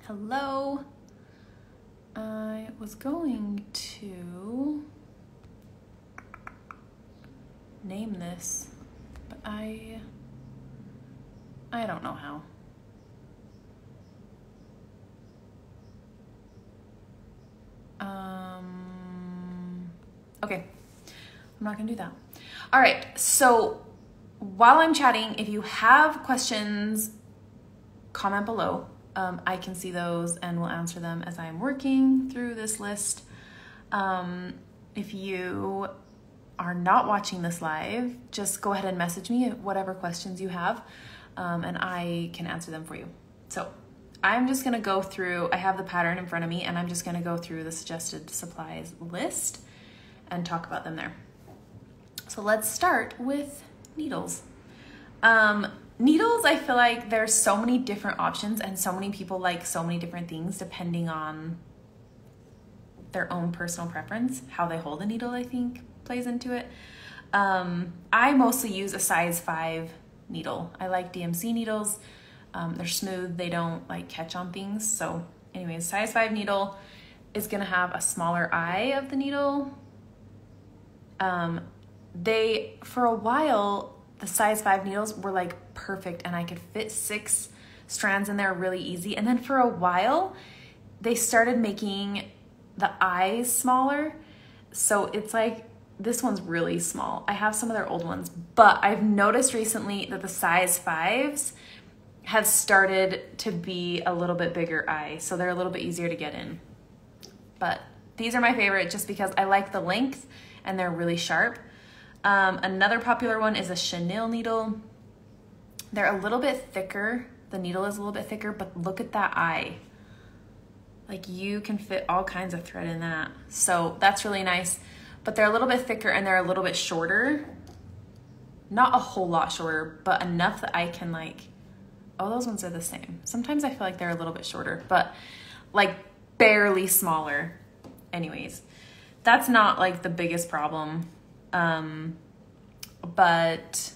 Hello. I was going to name this, but I don't know how. Okay, I'm not gonna do that. All right, so while I'm chatting, if you have questions, comment below. I can see those and will answer them as I'm working through this list. If you are not watching this live, just go ahead and message me whatever questions you have, and I can answer them for you. So I'm just gonna go through, I have the pattern in front of me, and I'm just gonna go through the suggested supplies list and talk about them there. So let's start with needles. Needles, I feel like there's so many different options and so many people like so many different things depending on their own personal preference. How they hold a needle, I think, plays into it. I mostly use a size 5 needle. I like DMC needles. They're smooth, they don't like catch on things. So anyways, size 5 needle is gonna have a smaller eye of the needle. For a while, the size 5 needles were like perfect and I could fit 6 strands in there really easy. And then for a while, they started making the eyes smaller. So it's like, this one's really small. I have some of their old ones, but I've noticed recently that the size 5s have started to be a little bit bigger eye. So they're a little bit easier to get in. But these are my favorite just because I like the length and they're really sharp. Another popular one is a chenille needle. They're a little bit thicker. The needle is a little bit thicker, but look at that eye. Like you can fit all kinds of thread in that. So that's really nice, but they're a little bit thicker and they're a little bit shorter. Not a whole lot shorter, but enough that I can like, oh, those ones are the same. Sometimes I feel like they're a little bit shorter, but like barely smaller. Anyways, that's not like the biggest problem. But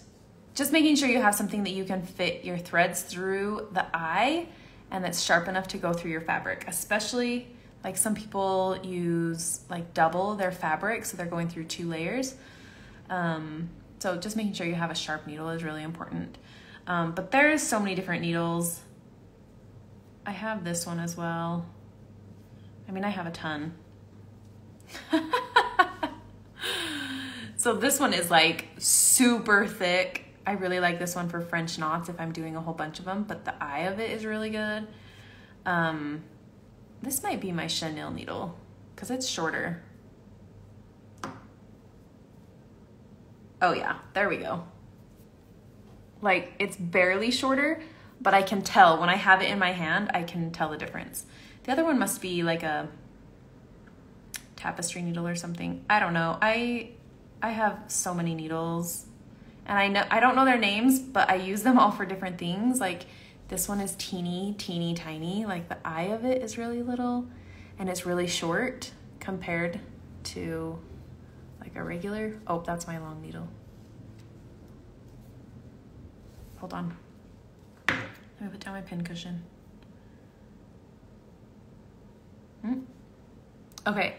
just making sure you have something that you can fit your threads through the eye and that's sharp enough to go through your fabric, especially like some people use like double their fabric. So they're going through 2 layers. So just making sure you have a sharp needle is really important. But there's so many different needles. I have this one as well. I mean, I have a ton. So this one is like super thick. I really like this one for French knots if I'm doing a whole bunch of them, but the eye of it is really good. This might be my chenille needle because it's shorter. Oh yeah, there we go. Like it's barely shorter, but I can tell when I have it in my hand, I can tell the difference. The other one must be like a tapestry needle or something. I don't know. I have so many needles and I don't know their names, but I use them all for different things. Like this one is teeny tiny. Like the eye of it is really little and it's really short compared to like a regular. Oh, that's my long needle. Hold on. Let me put down my pin cushion. Okay.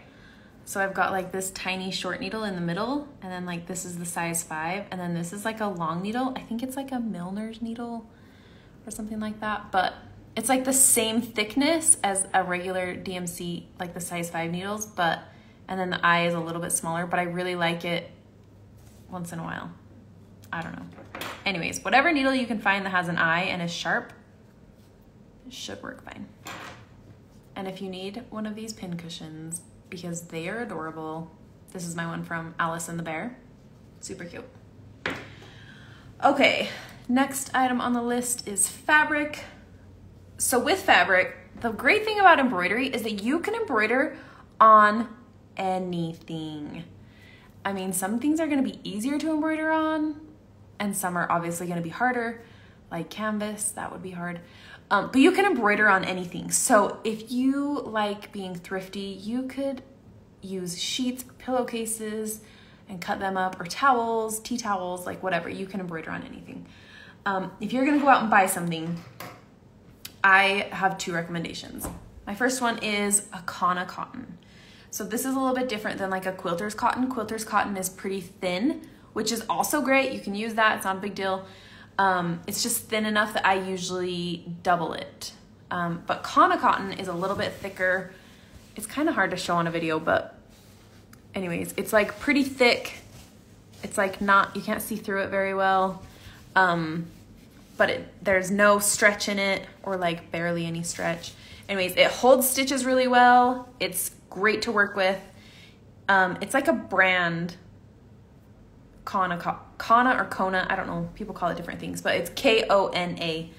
So I've got like this tiny short needle in the middle, and then like this is the size 5, and then this is like a long needle. I think it's like a milliner's needle or something like that, but it's like the same thickness as a regular DMC, like the size 5 needles, and then the eye is a little bit smaller, but I really like it once in a while. I don't know. Anyways, whatever needle you can find that has an eye and is sharp, it should work fine. And if you need one of these pin cushions, because they are adorable. This is my one from Alice and the Bear. Super cute. Okay, next item on the list is fabric. So with fabric, the great thing about embroidery is that you can embroider on anything. I mean, some things are gonna be easier to embroider on, and some are obviously gonna be harder, like canvas, that would be hard. But you can embroider on anything. So if you like being thrifty, you could use sheets or pillowcases and cut them up, or towels, tea towels, like whatever. You can embroider on anything. If you're gonna go out and buy something, I have two recommendations. My first one is a Kana cotton. So this is a little bit different than like a quilter's cotton. Quilter's cotton is pretty thin, which is also great. You can use that, it's not a big deal. It's just thin enough that I usually double it. But Kana cotton is a little bit thicker. It's kind of hard to show on a video, but anyways, it's like pretty thick. It's like not, you can't see through it very well. But there's no stretch in it, or like barely any stretch. Anyways, it holds stitches really well. It's great to work with. It's like a brand, Kana or Kona, I don't know, people call it different things, but it's Kona.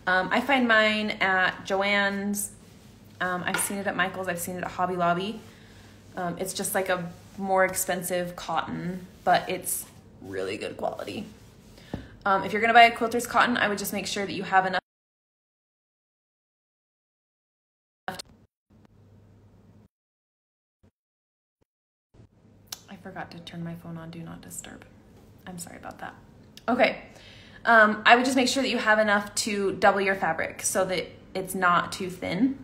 I find mine at Joann's. I've seen it at Michael's, I've seen it at Hobby Lobby. It's just like a more expensive cotton, but it's really good quality. If you're gonna buy a quilter's cotton, I would just make sure that you have enough. I forgot to turn my phone on Do Not Disturb. I'm sorry about that. Okay, I would just make sure that you have enough to double your fabric so that it's not too thin.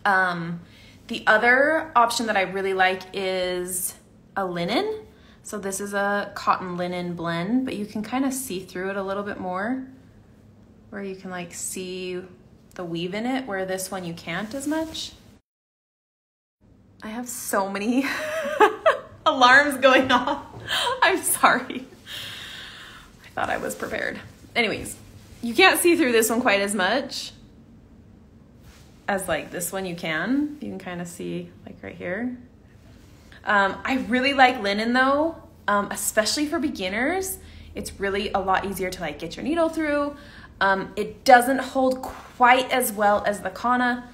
The other option that I really like is a linen. So this is a cotton linen blend, but you can kind of see through it a little bit more, where you can like see the weave in it, where this one you can't as much. I have so many alarms going off. I'm sorry. I thought I was prepared. Anyways, you can't see through this one quite as much as like this one you can. You can kind of see like right here. I really like linen though, especially for beginners. It's really a lot easier to like get your needle through. It doesn't hold quite as well as the Kana,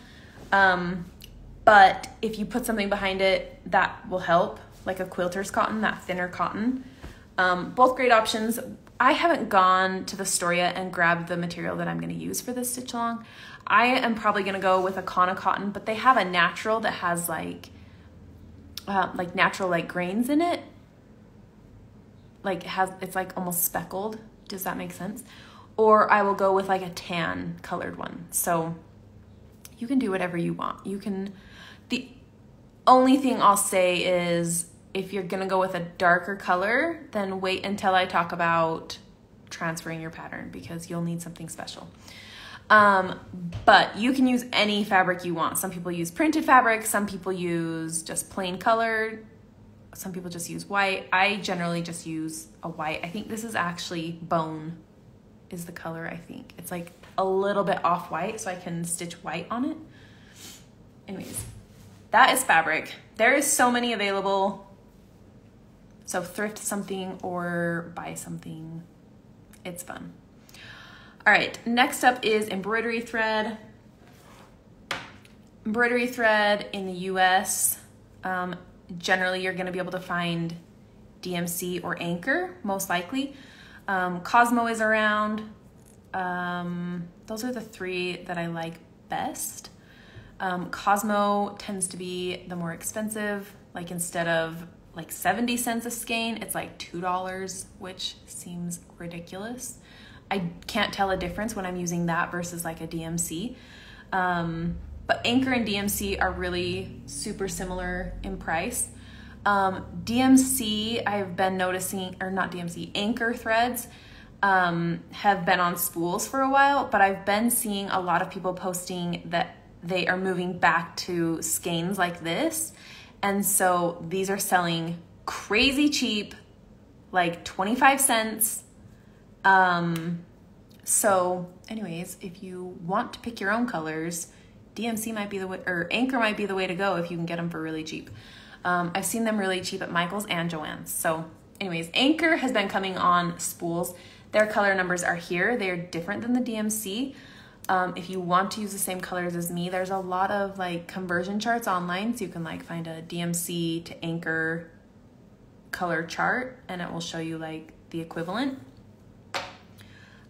but if you put something behind it, that will help, like a quilter's cotton, that thinner cotton. Both great options. I haven't gone to the store yet and grabbed the material that I'm going to use for this stitch along. I am probably going to go with a Kana cotton, but they have a natural that has like natural like grains in it. Like it's like almost speckled. Does that make sense? Or I will go with like a tan colored one. So you can do whatever you want. The only thing I'll say is if you're gonna go with a darker color, then wait until I talk about transferring your pattern, because you'll need something special. But you can use any fabric you want. Some people use printed fabric, some people use just plain colored, some people just use white. I generally just use a white. I think this is actually bone is the color, I think. It's like a little bit off white, so I can stitch white on it. Anyways, that is fabric. There is so many available. So thrift something or buy something. It's fun. All right, next up is embroidery thread. Embroidery thread in the US, generally you're gonna be able to find DMC or Anchor, most likely. Cosmo is around. Those are the three that I like best. Cosmo tends to be the more expensive, like instead of like 70 cents a skein, it's like $2, which seems ridiculous. I can't tell a difference when I'm using that versus like a DMC. But Anchor and DMC are really super similar in price. DMC, I've been noticing, or not DMC, Anchor threads have been on spools for a while, but I've been seeing a lot of people posting that they are moving back to skeins like this. And so these are selling crazy cheap, like 25 cents. So anyways, if you want to pick your own colors, DMC might be the way, or Anchor might be the way to go if you can get them for really cheap. I've seen them really cheap at Michael's and Joann's. So anyways, Anchor has been coming on spools. Their color numbers are here. They're different than the DMC. If you want to use the same colors as me, there's a lot of like conversion charts online. So you can like find a DMC to Anchor color chart and it will show you like the equivalent.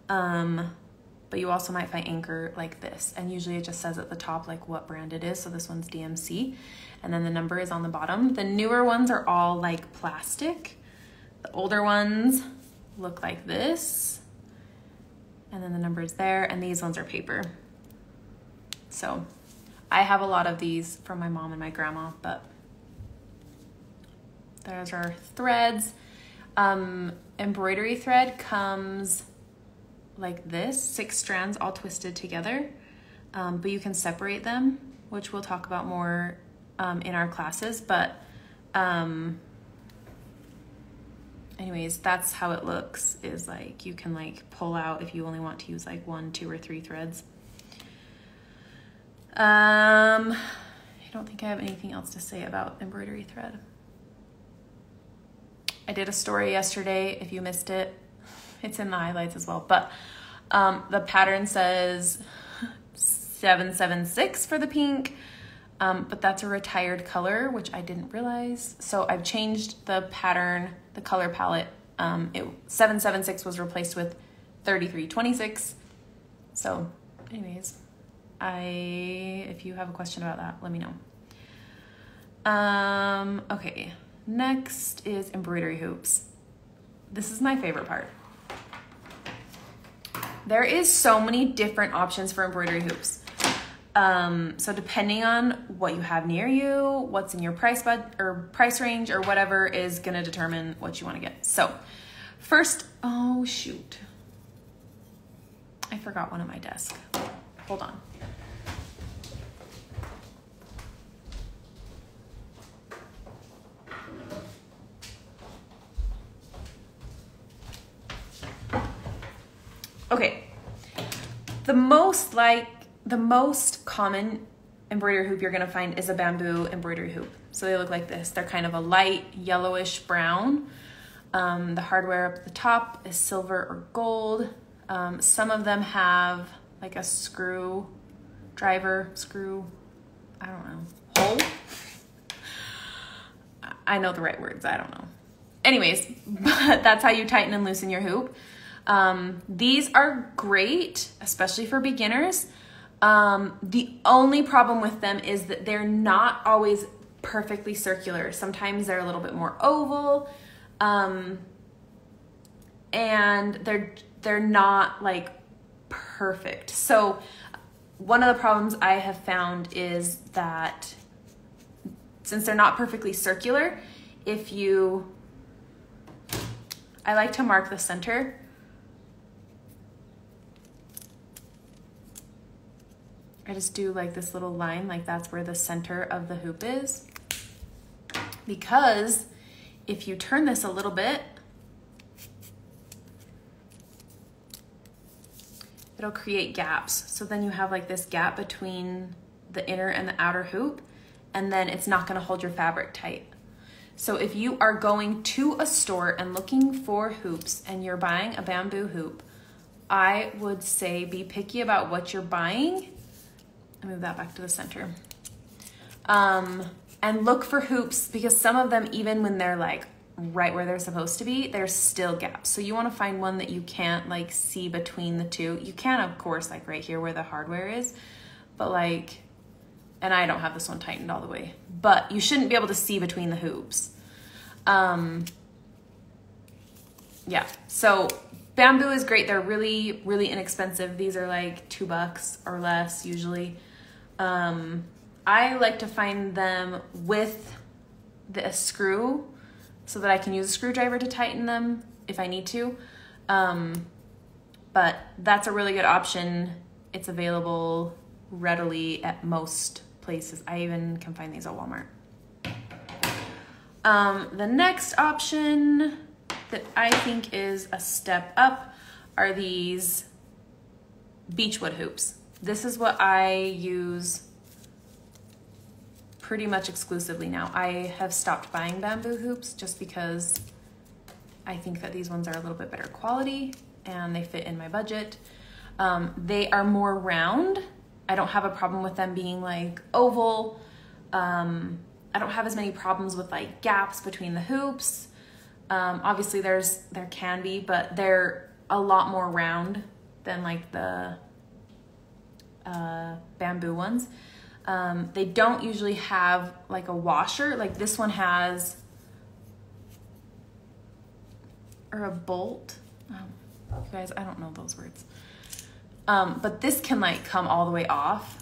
But you also might find Anchor like this. And usually it just says at the top like what brand it is. So this one's DMC. And then the number is on the bottom. The newer ones are all like plastic. The older ones look like this. And then the number is there. And these ones are paper. So I have a lot of these from my mom and my grandma, but there's our threads. Embroidery thread comes like this, 6 strands all twisted together, but you can separate them, which we'll talk about more in our classes. But anyways, that's how it looks, is like you can like pull out if you only want to use like 1, 2, or 3 threads. I don't think I have anything else to say about embroidery thread. I did a story yesterday. If you missed it, it's in the highlights as well. But the pattern says 776 for the pink, but that's a retired color, which I didn't realize. So I've changed the pattern, the color palette. 776 was replaced with 3326. So anyways, if you have a question about that, let me know. Okay, next is embroidery hoops. This is my favorite part. There is so many different options for embroidery hoops. So depending on what you have near you, what's in your price range or whatever is gonna determine what you wanna get. So first, oh shoot. I forgot one at my desk. Hold on. Okay, the most common embroidery hoop you're gonna find is a bamboo embroidery hoop. So they look like this. They're kind of a light yellowish brown. The hardware up the top is silver or gold. Some of them have like a screw, I don't know, hole? I know the right words, I don't know. Anyways, but that's how you tighten and loosen your hoop. These are great, especially for beginners. The only problem with them is that they're not always perfectly circular. Sometimes they're a little bit more oval, and they're not like perfect. So one of the problems I have found is that since they're not perfectly circular, I like to mark the center. I just do like this little line, like that's where the center of the hoop is. Because if you turn this a little bit, it'll create gaps. So then you have like this gap between the inner and the outer hoop, and then it's not gonna hold your fabric tight. So if you are going to a store and looking for hoops and you're buying a bamboo hoop, I would say be picky about what you're buying. I'll move that back to the center. And look for hoops, because some of them, even when they're like right where they're supposed to be, there's still gaps. So you want to find one that you can't like see between the two. You can, of course, like right here where the hardware is, but like, and I don't have this one tightened all the way, but you shouldn't be able to see between the hoops. Yeah, so bamboo is great. They're really, really inexpensive. These are like $2 or less usually. I like to find them with the screw so that I can use a screwdriver to tighten them if I need to. But that's a really good option. It's available readily at most places. I even can find these at Walmart. The next option that I think is a step up are these beechwood hoops. This is what I use pretty much exclusively now. I have stopped buying bamboo hoops just because I think that these ones are a little bit better quality and they fit in my budget. They are more round. I don't have a problem with them being like oval. I don't have as many problems with like gaps between the hoops. Obviously there can be, but they're a lot more round than like the bamboo ones. They don't usually have like a washer. Like this one has, or a bolt. You guys, I don't know those words. But this can like come all the way off.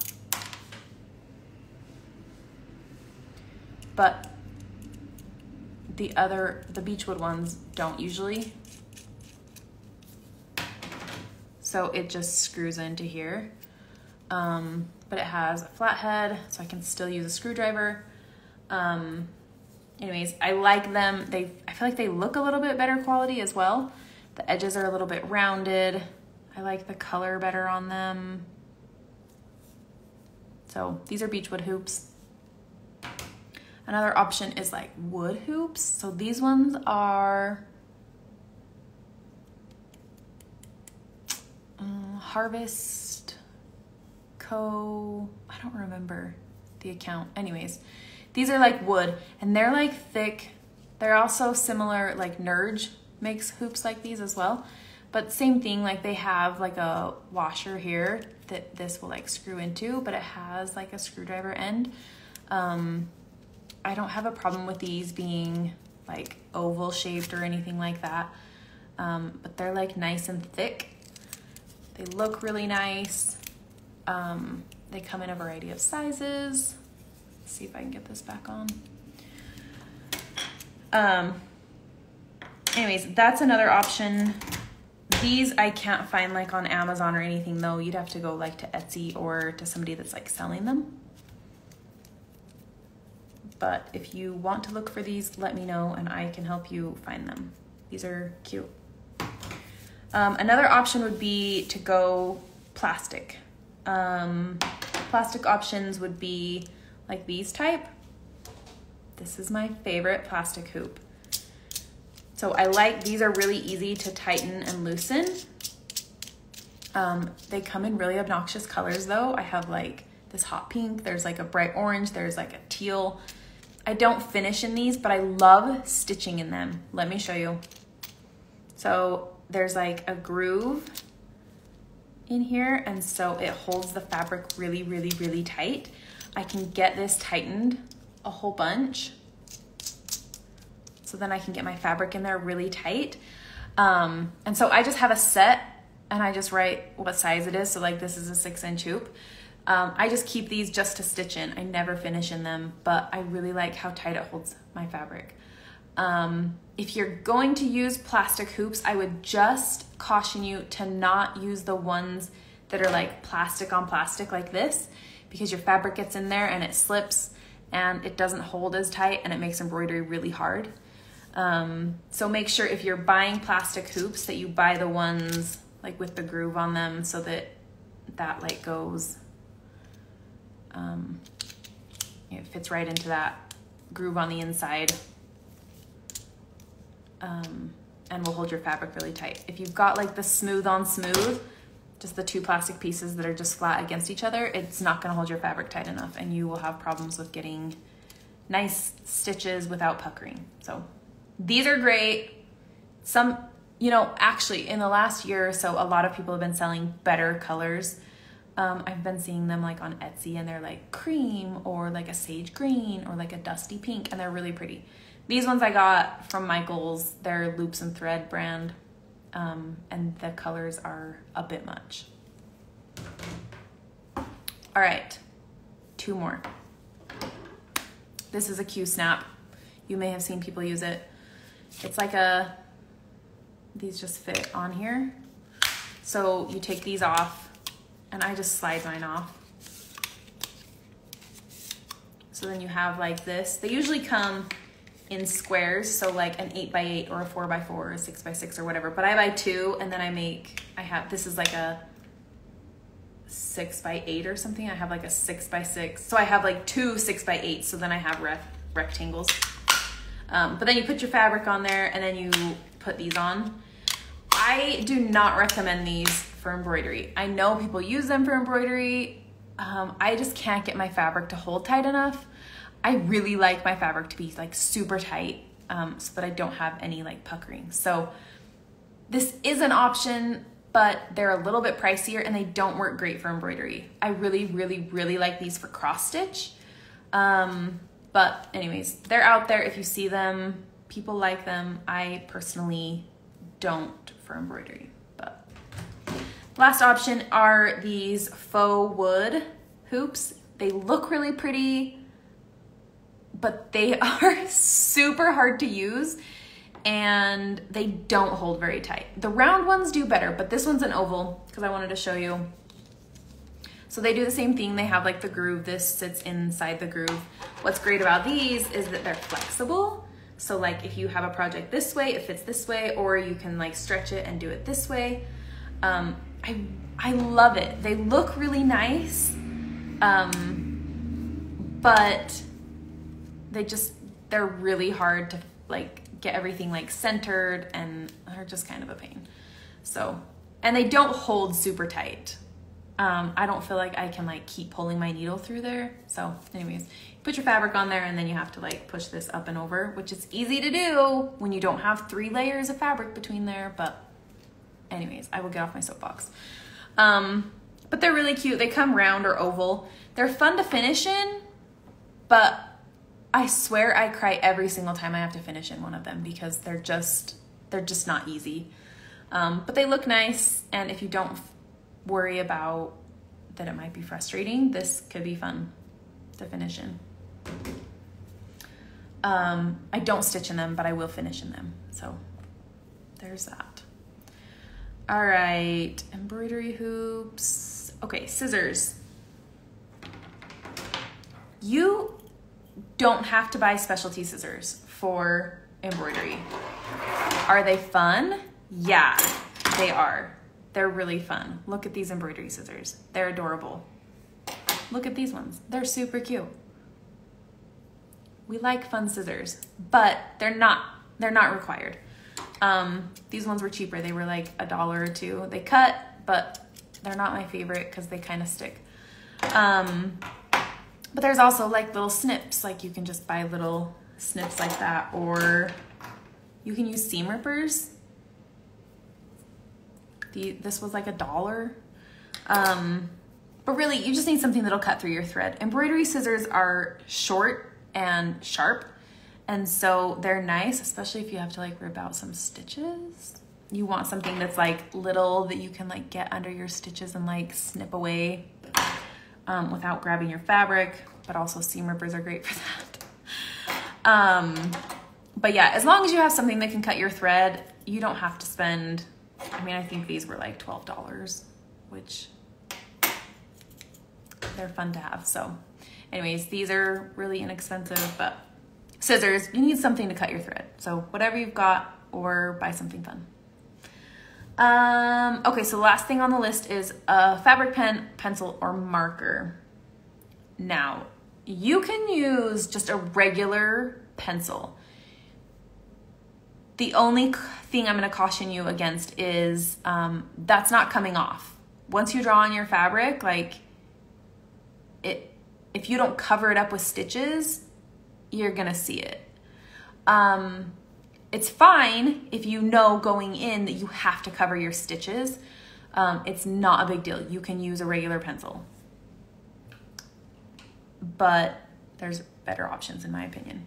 but the beechwood ones don't usually. So it just screws into here. But it has a flat head, so I can still use a screwdriver. Anyways, I like them. I feel like they look a little bit better quality as well. The edges are a little bit rounded. I like the color better on them. So these are beechwood hoops. Another option is like wood hoops. So these ones are Harvest Co. I don't remember the account. Anyways, these are like wood and they're like thick. They're also similar, like Nerge makes hoops like these as well. But same thing, like they have like a washer here that this will like screw into, but it has like a screwdriver end. I don't have a problem with these being like oval shaped or anything like that. But they're like nice and thick. They look really nice. They come in a variety of sizes. Let's see if I can get this back on. Anyways, that's another option. These I can't find like on Amazon or anything though. You'd have to go like to Etsy or to somebody that's like selling them. But if you want to look for these, let me know and I can help you find them. These are cute. Another option would be to go plastic. Plastic options would be like these type. This is my favorite plastic hoop. So I like, these are really easy to tighten and loosen. They come in really obnoxious colors though. I have like this hot pink, there's like a bright orange, there's like a teal. I don't finish in these, but I love stitching in them. Let me show you. So there's like a groove in here, and so it holds the fabric really, really, really tight. I can get this tightened a whole bunch. So then I can get my fabric in there really tight. And so I just have a set and I just write what size it is. So like this is a 6-inch hoop. I just keep these just to stitch in. I never finish in them, but I really like how tight it holds my fabric. If you're going to use plastic hoops, I would just caution you to not use the ones that are like plastic on plastic like this, because your fabric gets in there and it slips and it doesn't hold as tight and it makes embroidery really hard. So make sure if you're buying plastic hoops that you buy the ones like with the groove on them so that that like goes, it fits right into that groove on the inside, and will hold your fabric really tight. If you've got like the smooth on smooth, just the two plastic pieces that are just flat against each other, it's not gonna hold your fabric tight enough and you will have problems with getting nice stitches without puckering. So these are great. Some, you know, actually in the last year or so, a lot of people have been selling better colors. I've been seeing them like on Etsy and they're like cream or like a sage green or like a dusty pink, and they're really pretty. These ones I got from Michael's, they're Loops and Thread brand, and the colors are a bit much. All right, 2 more. This is a Q-snap. You may have seen people use it. It's like these just fit on here. So you take these off, and I just slide mine off. So then you have like this. They usually come in squares, so like an 8x8 or a 4x4 or a 6x6 or whatever, but I buy 2 and then this is like a 6x8 or something. I have like a 6x6, so I have like 2 6x8s, so then I have rectangles. But then you put your fabric on there and then you put these on. I do not recommend these for embroidery. I know people use them for embroidery. I just can't get my fabric to hold tight enough. I really like my fabric to be like super tight, so that I don't have any like puckering. So this is an option, but they're a little bit pricier and they don't work great for embroidery. I really, really, really like these for cross stitch. But anyways, they're out there. If you see them, people like them. I personally don't for embroidery. But last option are these faux wood hoops. They look really pretty. but they are super hard to use and they don't hold very tight. The round ones do better, but this one's an oval because I wanted to show you. So they do the same thing. They have like the groove. This sits inside the groove. What's great about these is that they're flexible. So like if you have a project this way, it fits this way, or you can like stretch it and do it this way. I love it. They look really nice, but they're really hard to like get everything like centered, and they're just kind of a pain. So, and they don't hold super tight. I don't feel like I can like keep pulling my needle through there. So anyways, put your fabric on there and then you have to like push this up and over, which is easy to do when you don't have 3 layers of fabric between there. But anyways, I will get off my soapbox. But they're really cute. They come round or oval. They're fun to finish in, but I swear I cry every single time I have to finish in one of them because they're just not easy. But they look nice, and if you don't worry about that it might be frustrating, this could be fun to finish in. I don't stitch in them, but I will finish in them. So there's that. All right, embroidery hoops. Okay, scissors. You don't have to buy specialty scissors for embroidery. Are they fun? Yeah, they are. They're really fun. Look at these embroidery scissors. They're adorable. Look at these ones. They're super cute. We like fun scissors, but they're not required. These ones were cheaper. They were like $1 or $2. They cut, but they're not my favorite because they kind of stick. But there's also like little snips. Like you can just buy little snips like that, or you can use seam rippers. This was like $1. But really, you just need something that'll cut through your thread. Embroidery scissors are short and sharp, and so they're nice, especially if you have to like rip out some stitches. You want something that's like little that you can like get under your stitches and like snip away without grabbing your fabric, but also seam rippers are great for that. But yeah, as long as you have something that can cut your thread, you don't have to spend, I mean, I think these were like $12, which they're fun to have. So anyways, these are really inexpensive, but scissors, you need something to cut your thread. So whatever you've got, or buy something fun. Okay, so the last thing on the list is a fabric pen, pencil, or marker. Now, you can use just a regular pencil. The only thing I'm gonna caution you against is that's not coming off. Once you draw on your fabric, like if you don't cover it up with stitches, you're gonna see it. It's fine if you know going in that you have to cover your stitches. It's not a big deal. You can use a regular pencil. But there's better options in my opinion.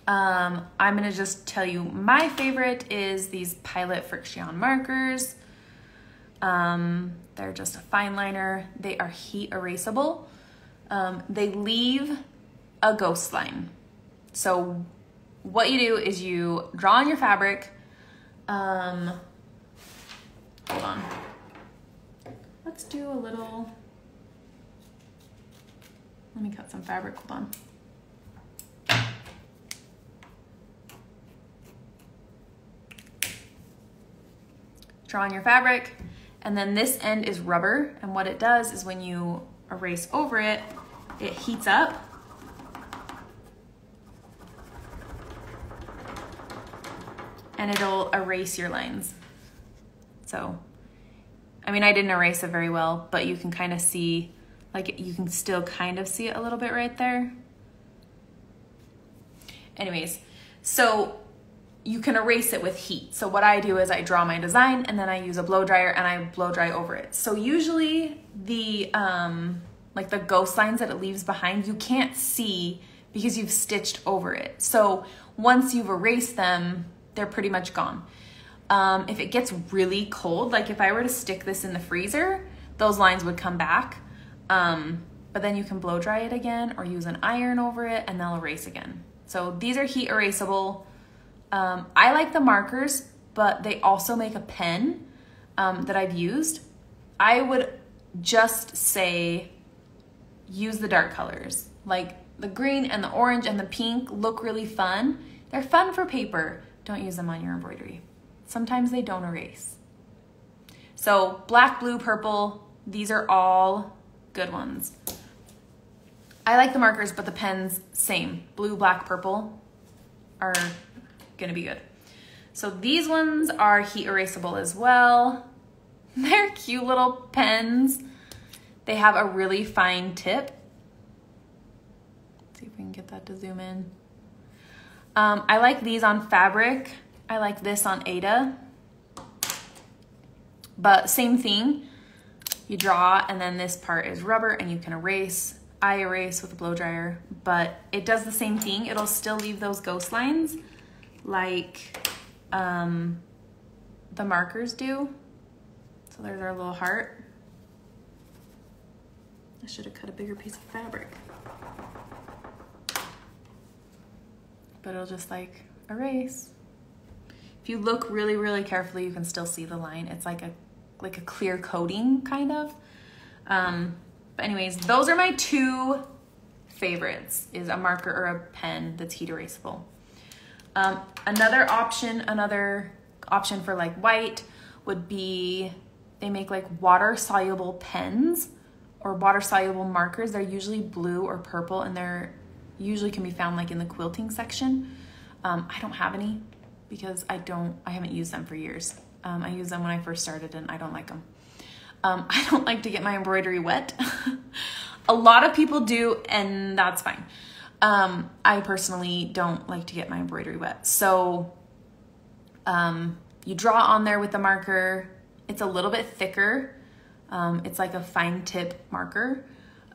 I'm gonna just tell you my favorite is these Pilot Friction markers. They're just a fine liner. They are heat erasable. They leave a ghost line. So what you do is you draw on your fabric. Hold on. Let's do a little, let me cut some fabric, hold on. Draw on your fabric, and then this end is rubber, and what it does is when you erase over it, it heats up. And it'll erase your lines. So, I mean, I didn't erase it very well, but you can kind of see, like you can still kind of see it a little bit right there. Anyways, so you can erase it with heat. So what I do is I draw my design and then I use a blow dryer and I blow dry over it. So usually the, like the ghost lines that it leaves behind, you can't see because you've stitched over it. So once you've erased them, they're pretty much gone. If it gets really cold, like if I were to stick this in the freezer, those lines would come back. but then you can blow dry it again or use an iron over it and they'll erase again. So these are heat erasable. I like the markers, but they also make a pen that I've used. I would just say use the dark colors. Like the green and the orange and the pink look really fun. They're fun for paper. Don't use them on your embroidery. Sometimes they don't erase. So black, blue, purple, these are all good ones. I like the markers, but the pens, same. Blue, black, purple are gonna be good. So these ones are heat erasable as well. They're cute little pens. They have a really fine tip. Let's see if we can get that to zoom in. I like these on fabric. I like this on Ada. But same thing. You draw and then this part is rubber and you can erase. I erase with a blow dryer, but it does the same thing. It'll still leave those ghost lines like the markers do. So there's our little heart. I should have cut a bigger piece of fabric. But it'll just like erase. If you look really, really carefully, you can still see the line. It's like a clear coating kind of. But anyways, those are my two favorites, is a marker or a pen that's heat erasable. Another option for like white would be, they make like water soluble pens or water soluble markers. They're usually blue or purple and they're usually can be found like in the quilting section. I don't have any because I haven't used them for years. I used them when I first started and I don't like them. I don't like to get my embroidery wet. A lot of people do, and that's fine. I personally don't like to get my embroidery wet. So you draw on there with the marker. It's a little bit thicker. It's like a fine tip marker,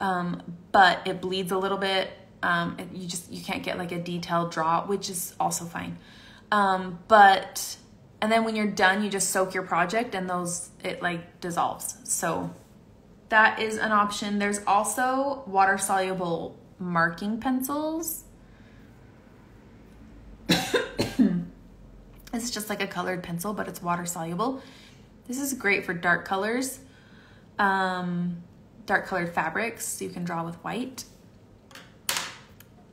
but it bleeds a little bit. You can't get like a detailed draw, which is also fine. And then when you're done, you just soak your project and it like dissolves. So that is an option. There's also water soluble marking pencils. It's just like a colored pencil, but it's water soluble. This is great for dark colors, dark colored fabrics. So you can draw with white.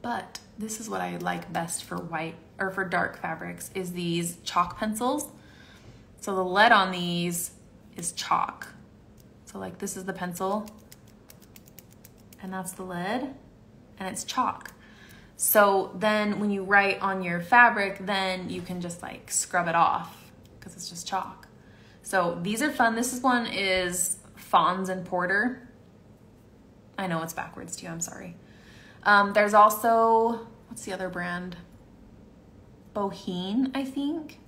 But this is what I like best for white or for dark fabrics is these chalk pencils. So the lead on these is chalk. So like this is the pencil and that's the lead and it's chalk. So then when you write on your fabric, then you can just like scrub it off because it's just chalk. So these are fun. This one is Fawns and Porter. I know it's backwards too, I'm sorry. There's also, what's the other brand? Boheen, I think.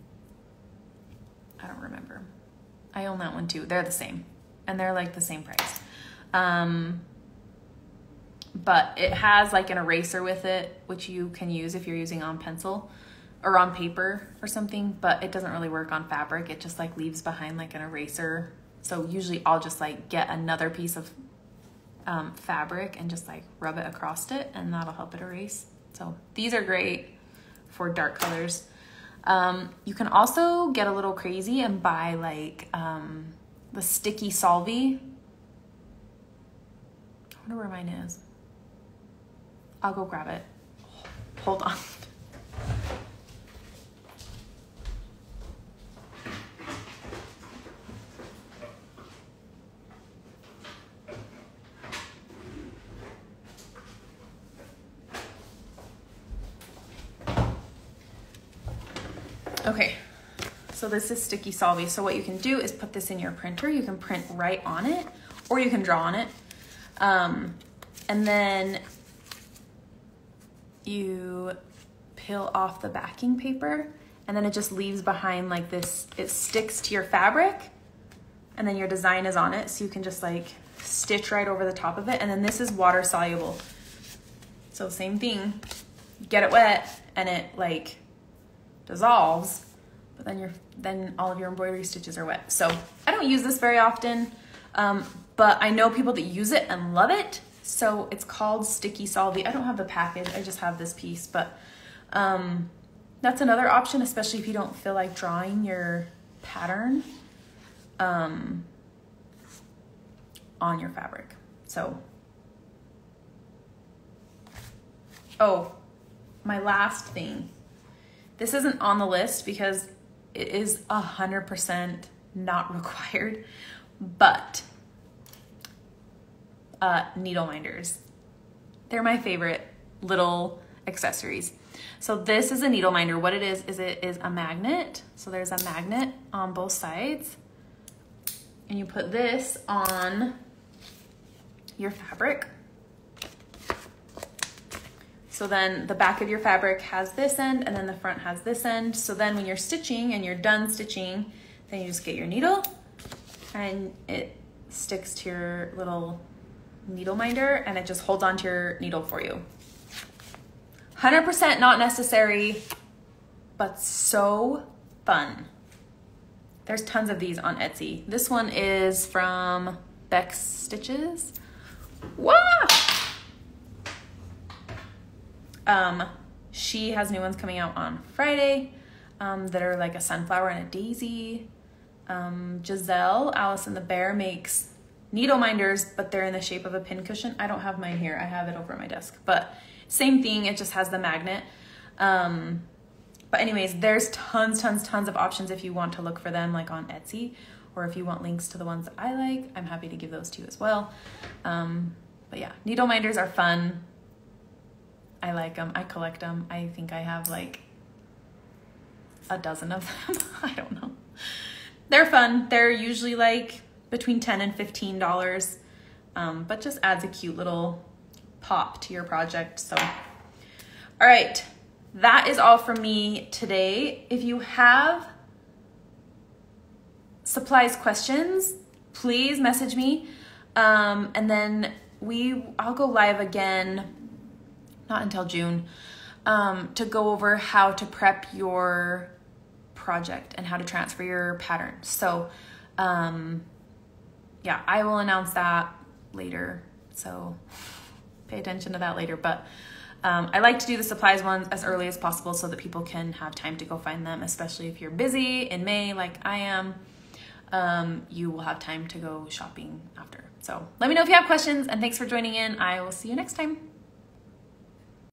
I don't remember. I own that one too. They're the same and they're like the same price. But it has like an eraser with it, which you can use if you're using on pencil or on paper or something, but it doesn't really work on fabric. It just like leaves behind like an eraser. So usually I'll just like get another piece of fabric and just like rub it across it and that'll help it erase. So these are great for dark colors. You can also get a little crazy and buy like the sticky solvy. I wonder where mine is. I'll go grab it. Hold on. Okay, so this is sticky solvy. So what you can do is put this in your printer. You can print right on it, or you can draw on it. And then you peel off the backing paper, and then it just leaves behind like this. It sticks to your fabric, and then your design is on it. So you can just like stitch right over the top of it. And then this is water soluble. So same thing, get it wet, and it like dissolves, but then all of your embroidery stitches are wet. So I don't use this very often, but I know people that use it and love it. So it's called Sticky Solvy. I don't have the package, I just have this piece, but that's another option, especially if you don't feel like drawing your pattern on your fabric. So, oh, my last thing. This isn't on the list because it is 100% not required, but needle minders. They're my favorite little accessories. So this is a needle minder. What it is it is a magnet. So there's a magnet on both sides, and you put this on your fabric. So then the back of your fabric has this end, and then the front has this end. So then when you're stitching and you're done stitching, then you just get your needle and it sticks to your little needle minder, and it just holds onto your needle for you. 100% not necessary, but so fun. There's tons of these on Etsy. This one is from Beck's Stitches. Wah! She has new ones coming out on Friday that are like a sunflower and a daisy. Giselle, Alice and the Bear, makes needle minders, but they're in the shape of a pincushion. I don't have mine here. I have it over at my desk, but same thing. It just has the magnet. But anyways, there's tons of options if you want to look for them, like on Etsy, or if you want links to the ones that I like, I'm happy to give those to you as well. But yeah, needle minders are fun. I like them. I collect them. I think I have like a dozen of them. I don't know. They're fun. They're usually like between $10 and $15, but just adds a cute little pop to your project. So, all right, that is all from me today. If you have supplies questions, please message me, and then I'll go live again, not until June, to go over how to prep your project and how to transfer your pattern. So yeah, I will announce that later, so pay attention to that later. But I like to do the supplies ones as early as possible so that people can have time to go find them, especially if you're busy in May like I am. You will have time to go shopping after. So let me know if you have questions, and thanks for joining in. I will see you next time.